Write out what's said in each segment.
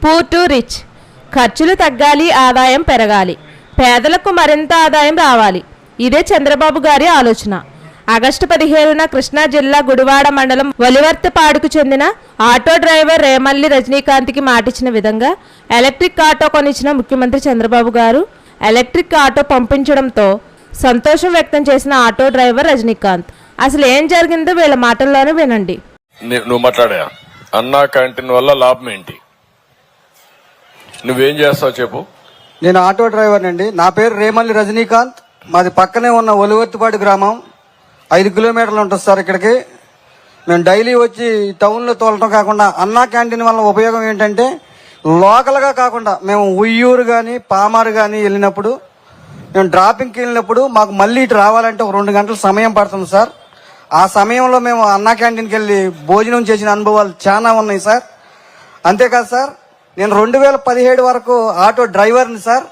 Poor to rich. ఖర్చులు తగ్గాలి, ఆదాయం పెరగాలి, పేదలకు మరింత ఆదాయం రావాలి. ఇదే చంద్రబాబు గారి ఆలోచన. ఆగస్టు 17న కృష్ణా జిల్లా గుడివాడ మండలం ఒలివర్తిపాడుకు చెందిన ఆటో డ్రైవర్ రేమల్లి రజనీకాంత్కి మాటిచ్చిన విధంగా ఎలక్ట్రిక్ ఆటో కొనిచ్చిన ముఖ్యమంత్రి చంద్రబాబు గారు ఎలక్ట్రిక్ ఆటో పంపించడంతో సంతోషం వ్యక్తం చేసిన ఆటో డ్రైవర్ రజనీకాంత్. అసలు ఏం జరిగిందో వీళ్ళ మాటల్లోనే వినండి. నువ్వు మాట్లాడా అన్నా క్యాంటీన్ వల్ల లాభం ఏంటి? నువ్వేం చేస్తావు చెప్పు. నేను ఆటో డ్రైవర్ అండి. నా పేరు రేమల్లి రజనీకాంత్. మాది పక్కనే ఉన్న ఒలివర్తిపాడు గ్రామం. 5 కిలోమీటర్లు ఉంటుంది సార్ ఇక్కడికి. మేము డైలీ వచ్చి టౌన్లో తోలటం కాకుండా అన్నా క్యాంటీన్ వల్ల ఉపయోగం ఏంటంటే లోకల్గా కాకుండా మేము ఉయ్యూరు కానీ పామారు కానీ వెళ్ళినప్పుడు, మేము డ్రాపింగ్కి వెళ్ళినప్పుడు మాకు మళ్ళీ ఇటు రావాలంటే ఒక 2 గంటల సమయం పడుతుంది సార్. ఆ సమయంలో మేము అన్నా క్యాంటీన్కి వెళ్ళి భోజనం చేసిన అనుభవాలు చాలా ఉన్నాయి సార్. అంతేకాదు సార్, నేను 2017 వరకు ఆటో డ్రైవర్ని సార్.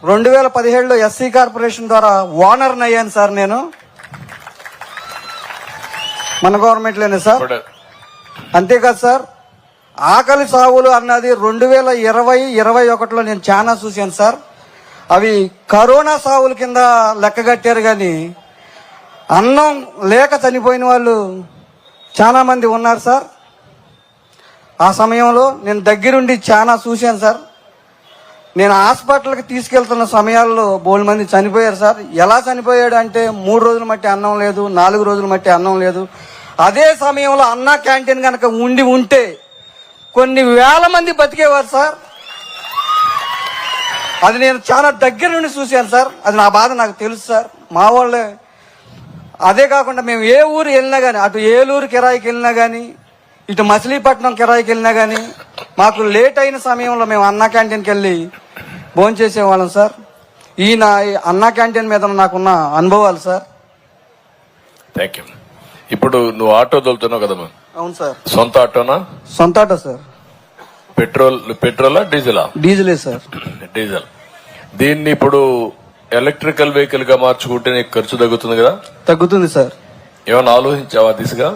2017లో ఎస్సీ కార్పొరేషన్ ద్వారా ఓనర్ని అయ్యాను సార్. నేను మన గవర్నమెంట్లోనే సార్. అంతేకాదు సార్, ఆకలి సాగులు అన్నది 2020-21లో నేను చాలా చూశాను సార్. అవి కరోనా సాగుల కింద లెక్కగట్టారు కానీ అన్నం లేక చనిపోయిన వాళ్ళు చాలా మంది ఉన్నారు సార్. ఆ సమయంలో నేను దగ్గరుండి చాలా చూశాను సార్. నేను హాస్పిటల్కి తీసుకెళ్తున్న సమయాల్లో బోల్ మంది చనిపోయారు సార్. ఎలా చనిపోయాడు అంటే 3 రోజుల మట్టి అన్నం లేదు, 4 రోజుల మట్టి అన్నం లేదు. అదే సమయంలో అన్నా క్యాంటీన్ కనుక ఉంటే కొన్ని వేల మంది బతికేవారు సార్. అది నేను చాలా దగ్గర నుండి చూశాను సార్. అది నా బాధ నాకు తెలుసు సార్. మా వాళ్ళే. అదే కాకుండా మేము ఏ ఊరు వెళ్ళినా కానీ, అటు ఏలూరు కిరాయికి వెళ్ళినా కానీ, ఇటు మచిలీపట్నం కిరాయికి వెళ్ళినా కానీ మాకు లేట్ అయిన సమయంలో మేము అన్నా క్యాంటీన్కి వెళ్ళి భోజనం చేసేవాళ్ళం సార్. ఈ నా అన్నా క్యాంటీన్ మీద నాకున్న అనుభవాలు సార్. Thank you. ఇప్పుడు నువ్వు ఆటో తోలుతున్నావు కదమ్మా? అవును సార్. సొంత ఆటోనా? సొంత ఆటో సార్. పెట్రోలా డీజిలా? డీజిలే సార్. డీజిల్. దీన్ని ఇప్పుడు ఎలక్ట్రికల్ వెహికల్ గా మార్చుకుంటే నీకు ఖర్చు తగ్గుతుంది కదా? తగ్గుతుంది సార్. ఏమైనా ఆలోచించావా దిశగా?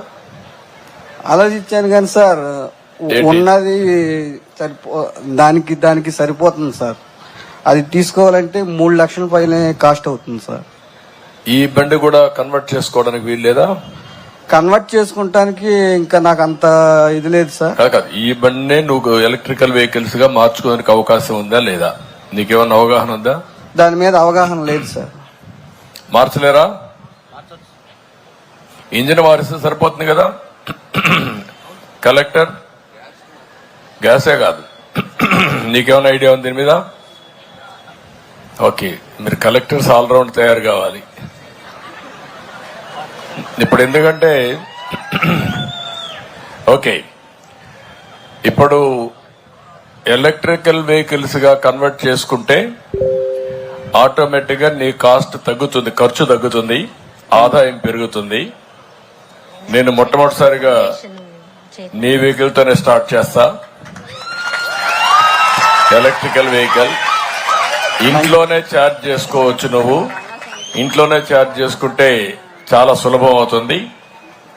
ఆలోచించాను కానీ సార్, ఉన్నది దానికి సరిపోతుంది సార్. అది తీసుకోవాలంటే 3 లక్షల పైన కాస్ట్ అవుతుంది సార్. ఈ బండి కూడా కన్వర్ట్ చేసుకోవడానికి వీలు లేదా? కన్వర్ట్ చేసుకుంటానికి ఇంకా నాకు అంత ఇది లేదు సార్. కాదు, ఈ బండినే నువ్వు ఎలక్ట్రికల్ వెహికల్స్ గా మార్చుకోవడానికి అవకాశం ఉందా లేదా? నీకేమన్నా అవగాహన ఉందా? దాని మీద అవగాహన లేదు సార్. మార్చలేరా? ఇంజిన్ మారిస్తే సరిపోతుంది కదా. కలెక్టర్ గ్యాసే కాదు, నీకేమైనా ఐడియా ఉంది దీని మీద? ఓకే, మీరు కలెక్టర్స్ ఆల్రౌండ్ తయారు కావాలి ఇప్పుడు. ఎందుకంటే ఓకే, ఇప్పుడు ఎలక్ట్రికల్ వెహికల్స్ గా కన్వర్ట్ చేసుకుంటే ఆటోమేటిక్ గా నీ కాస్ట్ తగ్గుతుంది, ఖర్చు తగ్గుతుంది, ఆదాయం పెరుగుతుంది. నేను మొట్టమొదటిసారిగా నీ వెహికల్ తోనే స్టార్ట్ చేస్తా. ఎలక్ట్రికల్ వెహికల్ ఇంట్లోనే ఛార్జ్ చేసుకోవచ్చు. నువ్వు ఇంట్లోనే ఛార్జ్ చేసుకుంటే చాలా సులభం అవుతుంది.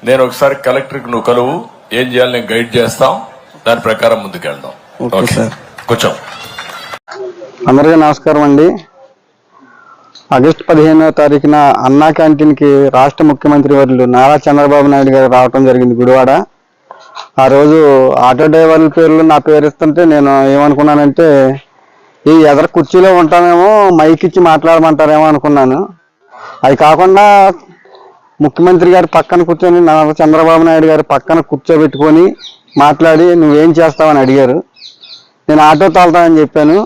నేను ఒకసారి కలెక్టర్కి నువ్వు కలువు, ఏం చేయాలి నేను గైడ్ చేస్తాం, దాని ప్రకారం ముందుకెళ్దాం. కూర్చో. అందరికీ నమస్కారం అండి. ఆగస్టు 15వ తారీఖున అన్నా క్యాంటీన్ కి రాష్ట్ర ముఖ్యమంత్రి వర్యులు నారా చంద్రబాబు నాయుడు గారు రావటం జరిగింది గుడివాడ. ఆ రోజు ఆటో డ్రైవర్ల పేర్లు నా పేరు ఇస్తుంటే నేను ఏమనుకున్నానంటే ఈ ఎదర కుర్చీలో ఉంటామేమో, మైక్ ఇచ్చి మాట్లాడమంటారేమో అనుకున్నాను. అది కాకుండా ముఖ్యమంత్రి గారు పక్కన కూర్చొని నారా చంద్రబాబు నాయుడు గారు పక్కన కూర్చోబెట్టుకొని మాట్లాడి నువ్వేం చేస్తావని అడిగారు. నేను ఆటో తోలుతానని చెప్పాను.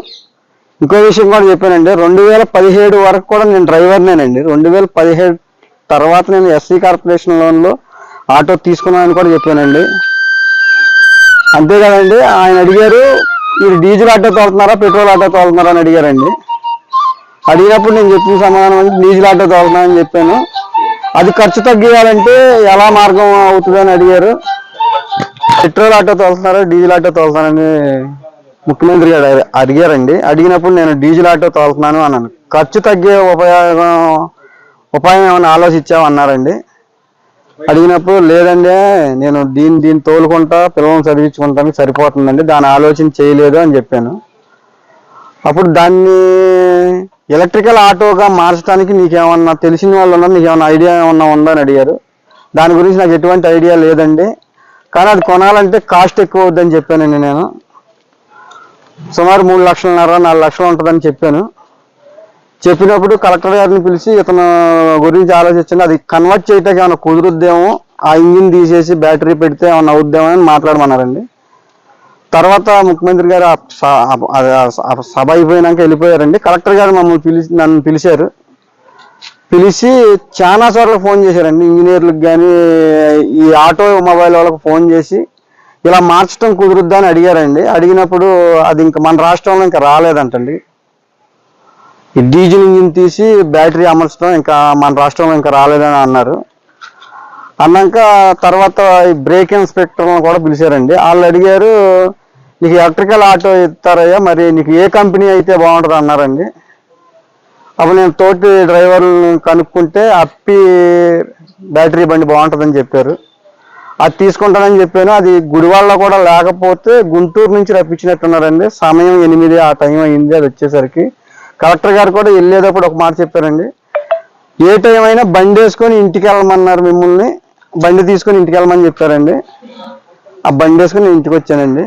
ఇంకో విషయం కూడా చెప్పానండి, 2017 వరకు కూడా నేను డ్రైవర్నేనండి. 2017 తర్వాత నేను ఎస్సీ కార్పొరేషన్ లోన్లో ఆటో తీసుకున్నానని కూడా చెప్పానండి. అంతేకాదండి, ఆయన అడిగారు మీరు డీజిల్ ఆటో తోలుతున్నారా పెట్రోల్ ఆటో తోలుతున్నారా అని అడిగారండి. అడిగినప్పుడు నేను చెప్పిన సమాధానం డీజిల్ ఆటో తోలుతున్నానని చెప్పాను. అది ఖర్చు తగ్గియాలంటే ఎలా మార్గం అవుతుందని అడిగారు. పెట్రోల్ ఆటో తోలుతున్నారా డీజిల్ ఆటో తోలుతున్నానని ముఖ్యమంత్రి గారు అడిగారండి. అడిగినప్పుడు నేను డీజిల్ ఆటో తోలుతున్నాను అన్నాను. ఖర్చు తగ్గే ఉపాయం ఏమైనా ఆలోచించామన్నారండి. అడిగినప్పుడు లేదండి నేను దీన్ని తోలుకుంటా పిల్లల్ని చదివించుకుంటానికి సరిపోతుందండి, దాని ఆలోచన చేయలేదు అని చెప్పాను. అప్పుడు దాన్ని ఎలక్ట్రికల్ ఆటోగా మార్చడానికి నీకేమన్నా తెలిసిన వాళ్ళు ఉన్నారు, నీకేమన్నా ఐడియా ఏమన్నా ఉందా అని అడిగారు. దాని గురించి నాకు ఎటువంటి ఐడియా లేదండి, కానీ అది కొనాలంటే కాస్ట్ ఎక్కువ అవుద్దని చెప్పానండి. నేను సుమారు 3 లక్షలన్నర 4 లక్షలు ఉంటుందని చెప్పాను. చెప్పినప్పుడు కలెక్టర్ గారిని పిలిచి ఇతను గురించి ఆలోచించండి, అది కన్వర్ట్ చేయటానికి ఏమైనా కుదురుద్దేమో, ఆ ఇంజిన్ తీసేసి బ్యాటరీ పెడితే ఏమైనా అవుద్దేమో అని మాట్లాడమన్నారండి. తర్వాత ముఖ్యమంత్రి గారు సభ అయిపోయినాక వెళ్ళిపోయారండి. కలెక్టర్ గారు నన్ను పిలిచారు. పిలిచి చాలా చోట్ల ఫోన్ చేశారండి, ఇంజనీర్లకు కానీ ఈ ఆటో మొబైల్ వాళ్ళకి ఫోన్ చేసి ఇలా మార్చడం కుదురుద్దా అని అడిగారండి. అడిగినప్పుడు అది ఇంకా మన రాష్ట్రంలో ఇంకా రాలేదంటండి. ఈ డీజిల్ ఇంజిన్ తీసి బ్యాటరీ అమర్చడం ఇంకా మన రాష్ట్రంలో ఇంకా రాలేదని అన్నారు. అన్నాక తర్వాత ఈ బ్రేక్ ఇన్స్పెక్టర్లను కూడా పిలిచారండి. వాళ్ళు అడిగారు, నీకు ఎలక్ట్రికల్ ఆటో ఇస్తారయ్యా, మరి నీకు ఏ కంపెనీ అయితే బాగుంటుంది అన్నారండి. అప్పుడు నేను తోటి డ్రైవర్లను కనుక్కుంటే అప్పి బ్యాటరీ బండి బాగుంటుందని చెప్పారు. అది తీసుకుంటానని చెప్పాను. అది గుడివాడలో కూడా లేకపోతే గుంటూరు నుంచి రప్పించినట్టున్నారండి. సమయం 8 ఆ టైం అయింది. అది వచ్చేసరికి కలెక్టర్ గారు కూడా వెళ్ళేటప్పుడు ఒక మాట చెప్పారండి, ఏ టైం అయినా బండి వేసుకొని ఇంటికి వెళ్ళమన్నారు, మిమ్మల్ని బండి తీసుకొని ఇంటికి వెళ్ళమని చెప్పారండి. ఆ బండి వేసుకొని నేను ఇంటికి వచ్చానండి.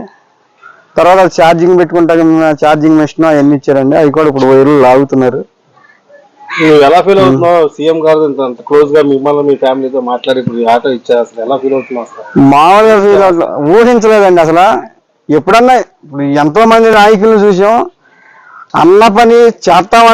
తర్వాత అది ఛార్జింగ్ పెట్టుకుంటా ఛార్జింగ్ మెషిన్ అవన్నీ ఇచ్చారండి. అవి కూడా ఇప్పుడు వైర్లు లాగుతున్నారు. నువ్వు ఎలా ఫీల్ అవుతున్నావు? సీఎం గారు అంత క్లోజ్ గా మిమ్మల్ని మీ ఫ్యామిలీతో మాట్లాడి ఇప్పుడు ఆటో ఇచ్చారు, అసలు ఎలా ఫీల్ అవుతున్నావు? మామూలుగా ఫీల్ అవుతుంది, ఊహించలేదండి అసలు. ఎప్పుడన్నా ఇప్పుడు ఎంతో మంది నాయకులను చూసాం, అన్న పని చేస్తామంటే